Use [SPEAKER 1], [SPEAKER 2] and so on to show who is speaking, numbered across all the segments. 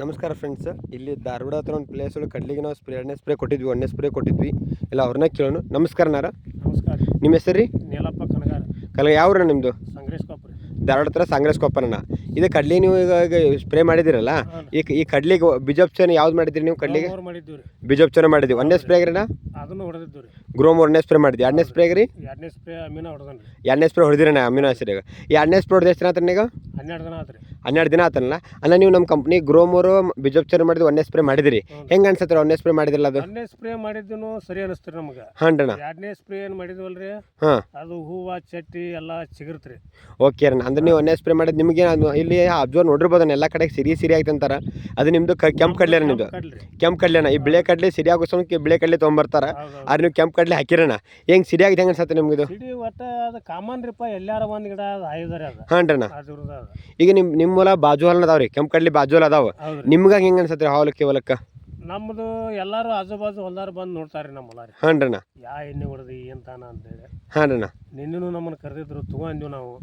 [SPEAKER 1] ನಮಸ್ಕಾರ ಫ್ರೆಂಡ್ಸ್. ಇಲ್ಲಿ ಧಾರವಾಡ ಹತ್ರ ಒಂದು ಪ್ಲೇಸ್ ಒಳಗೆ ಕಡ್ಲಿಗೆ ನಾವು ಎರಡನೇ ಸ್ಪ್ರೇ ಕೊಟ್ಟಿದ್ವಿ, ಒಂದನೇ ಸ್ಪ್ರೇ ಕೊಟ್ಟಿದ್ವಿ. ಇಲ್ಲ ಅವ್ರನ್ನ ಕೇಳೋಣ. ನಮಸ್ಕಾರ ನಾರ.
[SPEAKER 2] ನಮಸ್ಕಾರ.
[SPEAKER 1] ನಿಮ್ಮ ಹೆಸರು ರೀ?
[SPEAKER 2] ನೀಲಪ್ಪ ಕನಗಾರ.
[SPEAKER 1] ಯಾವ್ರ ನಿಮ್ಮದು?
[SPEAKER 2] ಸಂಗ್ರೇಶ್ ಕೊಪ್ಪರಿ.
[SPEAKER 1] ಧಾರವಾಡ ಹತ್ರ ಸಂಗ್ರೇಶ್ ಕೊಪ್ಪರಣ್ಣ. ಇದು ಕಡ್ಲಿ ನೀವು ಈಗ ಸ್ಪ್ರೇ ಮಾಡಿದಿರಲ್ಲ, ಈ ಕಡ್ಲಿಗೆ ಬೀಜೋಪಚಾರ ಯಾವ್ದು ಮಾಡಿದ್ರಿ ನೀವು? ಕಡ್ಲಿಗೆ
[SPEAKER 2] ಮಾಡಿದ್ದೀವಿ ರೀ.
[SPEAKER 1] ಬೀಜೋಪಚಾರ ಮಾಡಿದ್ವಿ. ಒಂದನೇ ಸ್ಪ್ರೇಗ್ರಿನ
[SPEAKER 2] ಅದನ್ನು ಹೊಡೆದಿದ್ದು ರೀ.
[SPEAKER 1] ಗ್ರೋಮ್ ಒಂದನೇ ಸ್ಪ್ರೇ ಮಾಡಿದ್ವಿ. ಎರಡನೇ ಸ್ಪ್ರೇಗ್ರಿ?
[SPEAKER 2] ಎರಡನೇ ಸ್ಪ್ರೇ ಅಮೀನ ಹೊಡೆದನ್ ರೀ.
[SPEAKER 1] ಎರಡನೇ ಸ್ಪ್ರೇ ಹೊಡೆದಿರಣ್ಣ ಅಮೀನೋ ಆಸಿಡ್. ಈ ಎರಡನೇ ಸ್ಪ್ರೇ ಹೊಡೆದು ಎಷ್ಟು ದಿನ ಆತನ ಈಗ?
[SPEAKER 2] 12 ದಿನ ಆತು ರೀ.
[SPEAKER 1] 12 ದಿನ ಆತನಲ್ಲ. ಅಲ್ಲ ನೀವು ನಮ್ಮ ಕಂಪ್ನಿ ಗ್ರೋಮೋರು ಬೀಜೋಪಚಾರ ಮಾಡಿದ್ವಿ, ಒಂದನೇ ಸ್ಪ್ರೇ ಮಾಡಿದಿರಿ. ಹೆಂಗೆ ಅನ್ಸತ್ರಿ ಒಂದನೇ ಸ್ಪ್ರೇ ಮಾಡಿದಿಲ್ಲ? ಅದು
[SPEAKER 2] ಒಂದನೇ ಸ್ಪ್ರೇ ಮಾಡಿದ್ದು ಸರಿ ಅನಿಸ್ತೀರಿ ನಮ್ಗೆ.
[SPEAKER 1] ಹಾಂ.
[SPEAKER 2] ಎರಡನೇ ಸ್ಪ್ರೇ ಏನು ಮಾಡಿದ್ವಲ್ರಿ,
[SPEAKER 1] ಹಾಂ,
[SPEAKER 2] ಅದು ಹೂವು ಚಟ್ಟಿ ಎಲ್ಲ ಚಿಗುರ್ತ್ರಿ.
[SPEAKER 1] ಓಕೆ ಅಣ್ಣ. ಅಂದ್ರೆ ನೀವು ಒಂದನೇ ಸ್ಪ್ರೇ ಮಾಡಿದ್ದು ನಿಮಗೆ ಇಲ್ಲಿ ಅಬ್ಸರ್ವ್ ನೋಡಿರ್ಬೋದು, ಎಲ್ಲ ಕಡೆ ಸಿರಿ ಆಯ್ತು ಅಂತಾರೆ. ಅದು ನಿಮ್ಮದು ಕೆಂಪು ಕಡ್ಲೆ ನಿಮ್ಮದು. ಕೆಂಪು ಕಡ್ಲೆನ. ಈ ಬಿಳೆ ಕಡ್ಲೆ ಸಿರಿ ಆಗೋ ಸಮಯಕ್ಕೆ ಬಿಳೆ ಕಡ್ಲೆ ತೊಗೊಂಬರ್ತಾರೆ. ಆದ್ರೆ ನೀವು ಕೆಂಪು ಕಡ್ಲೆ ಹಾಕಿರೋಣ. ಹೆಂಗೆ ಸಿರಿ ಆಗಿದೆ ಹೆಂಗೆ ಅನ್ಸತ್ತೆ ನಿಮ್ಗೆ? ಇದು
[SPEAKER 2] ಸಿಡಿ ಒಟ್ಟ ಅದು ಕಾಮನ್ ರೀಪ, ಎಲ್ಲಾರ ಒಂದು ಗಿಡ ಅದು ಹಾಯ್ದಾರೆ ಅದು.
[SPEAKER 1] ಹಾಂ ಅಣ್ಣ. ಈಗ ನಿಮ್ಮ ಹೊಲ ಬಾಜು ಹೊಲ ಅದಾವ್ರಿ, ಕೆಂಪು ಕಡ್ಲಿ ಬಾಜು ಹೊಲ ಅದಾವ. ನಿಮ್ಗೆ ಹೆಂಗೆ ಅನ್ಸತ್ರಿ ಹೊಲಕ್ಕೆ ಹೊಲಕ್ಕೆ?
[SPEAKER 2] ನಮ್ಮದು ಎಲ್ಲರೂ ಆಜು ಬಾಜು ಹೊಲ್ದಾರ ಬಂದು ನೋಡ್ತಾರೆ ನಮ್ಮ ಹೊಲ ರೀ.
[SPEAKER 1] ಹಾಂ ಅಣ್ಣ.
[SPEAKER 2] ಯಾ ಎಣ್ಣೆ ಹೊಡೆದಿ ಎಂತಾನ ಅಂತೇಳಿ.
[SPEAKER 1] ಹಾಂ ಅಣ್ಣ.
[SPEAKER 2] ನಿನ್ನೂ ನಮ್ಮನ್ನು ಕರೆದಿದ್ರು, ತಗೊಂಡ್ವಿ ನಾವು.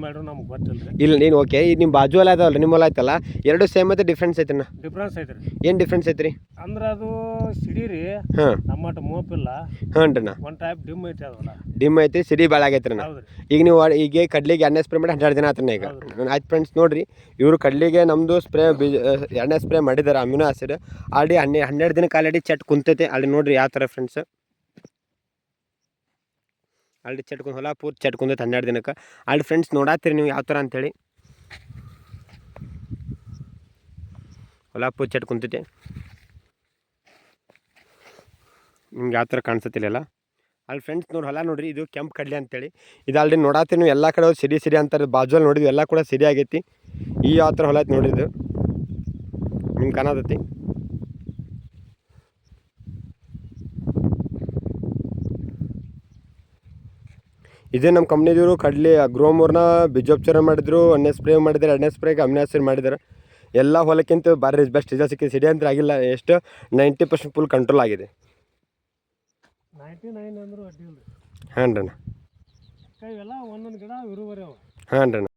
[SPEAKER 2] ಮಾಡ್ರು ನಮ್ಗೆ ಗೊತ್ತಿಲ್ಲ.
[SPEAKER 1] ಇಲ್ಲ ನೀನು ಓಕೆ. ಈಗ ನಿಮ್ಮ ಬಾಜು ಹೊಲ ಅದಾವಲ್ಲ, ನಿಮ್ಮ ಹೊಲ ಆಯ್ತಲ್ಲ, ಎರಡು ಸೇಮ್ ಮತ್ತೆ ಡಿಫ್ರೆನ್ಸ್ ಐತಣ್ಣ?
[SPEAKER 2] ಡಿಫ್ರೆನ್ಸ್ ಐತ್ರಿ.
[SPEAKER 1] ಏನು ಡಿಫ್ರೆನ್ಸ್ ಐತ್ರಿ?
[SPEAKER 2] ಅಂದ್ರೆ ಅದು ಸಿಡಿ ರೀ.
[SPEAKER 1] ಹಾಂ.
[SPEAKER 2] ನಮ್ಮಟ್ಟು ಮೋಪಿಲ್ಲ.
[SPEAKER 1] ಹಾಂ ಅಣ್ಣ.
[SPEAKER 2] ಒಂದು ಟೈಪ್ ಡಿಮ್ ಐತಿ ಅದಲ್ಲ.
[SPEAKER 1] ಡಿಮ್ ಐತಿ, ಸಿಡಿ ಭಾಳ ಆಗೈತ್ರಿ ಅಣ್ಣ. ಈಗ ನೀವು ಈಗ ಕಡ್ಲಿಗೆ ಎರಡನೇ ಸ್ಪ್ರೇ ಮಾಡಿ 12 ದಿನ ಆತನ ಈಗ. ಆಯ್ತು ಫ್ರೆಂಡ್ಸ್, ನೋಡಿರಿ ಇವರು ಕಡ್ಲಿಗೆ ನಮ್ಮದು ಸ್ಪ್ರೇ ಎರಡನೇ ಸ್ಪ್ರೇ ಮಾಡಿದ್ದಾರೆ ಅಮಿನೋ ಆಸಿಡ್. ಆಲ್ರೆಡಿ 12 ದಿನಕ್ಕೆ ಆಲ್ರೆಡಿ ಚಟ್ ಕುಂತೈತೆ. ಅಲ್ಲಿ ನೋಡಿರಿ ಯಾವ ಥರ ಫ್ರೆಂಡ್ಸ್, ಆಲ್ರೆಡಿ ಚಟ್ ಹೊಲ ಪೂರ್ತಿ ಚಟ್ ಕುಂತೈತೆ 12 ದಿನಕ್ಕೆ. ಆಲ್ರೆಡಿ ಫ್ರೆಂಡ್ಸ್ ನೋಡತ್ತೀರಿ ನೀವು ಯಾವ ಥರ ಅಂಥೇಳಿ. ಹೊಲ ಪೂರ್ತಿ ಚಟ್ ಕುಂತೈತೆ. ನಿಮ್ಗೆ ಯಾವ ಥರ ಕಾಣಿಸುತ್ತಿಲ್ಲ ಅಲ್ಲಿ ಫ್ರೆಂಡ್ಸ್. ನೋಡಿ ಹೊಲ ನೋಡಿರಿ, ಇದು ಕೆಂಪು ಕಡ್ಲೆ ಅಂತೇಳಿ. ಇದು ಆಲ್ರೆಡಿ ನೋಡತ್ತೀರಿ ನೀವು, ಎಲ್ಲ ಕಡೆ ಸಿಡಿ ಅಂತಾರೆ. ಬಾಜುವಲ್ಲಿ ನೋಡಿದ್ವಿ, ಎಲ್ಲ ಕೂಡ ಸಿಡಿ ಆಗೈತಿ. ಈ ಯಾವ ಥರ ಹೊಲ ಐತಿ ನೋಡಿದ್ದು ನಿಮ್ಗೆ ಕಾಣತೈತಿ. ಇದೇ ನಮ್ಮ ಕಂಪ್ನಿದವರು ಕಡ್ಲಿ ಗ್ರೋಮೋರ್ನ ಬೀಜೋಪಚಾರ ಮಾಡಿದ್ರು, ಒಂದನೇ ಸ್ಪ್ರೇ ಮಾಡಿದ್ದಾರೆ, ಎರಡನೇ ಸ್ಪ್ರೇಗೆ ಅಮಿನೋ ಆಸಿಡ್ ಮಾಡಿದ್ದಾರೆ. ಎಲ್ಲ ಹೊಲಕ್ಕಿಂತ ಭಾರಿ ಬೆಸ್ಟ್ ರಿಸಲ್ಟ್ ಸಿಕ್ಕಿದೆ. ಸಿಡಿ ಅಂತ ಆಗಿಲ್ಲ, ಎಷ್ಟು 90% ಫುಲ್ ಕಂಟ್ರೋಲ್ ಆಗಿದೆ.
[SPEAKER 2] 99 ಅಂದರೂ ಅಡ್ಡಿಲ್ಲ.
[SPEAKER 1] ಹಾಂ ಅಣ್ಣ.
[SPEAKER 2] ಇವೆಲ್ಲ ಒಂದೊಂದು ಗಿಡ ಇರುವರೆ ಅವ.
[SPEAKER 1] ಹಾಂ ಅಣ್ಣ.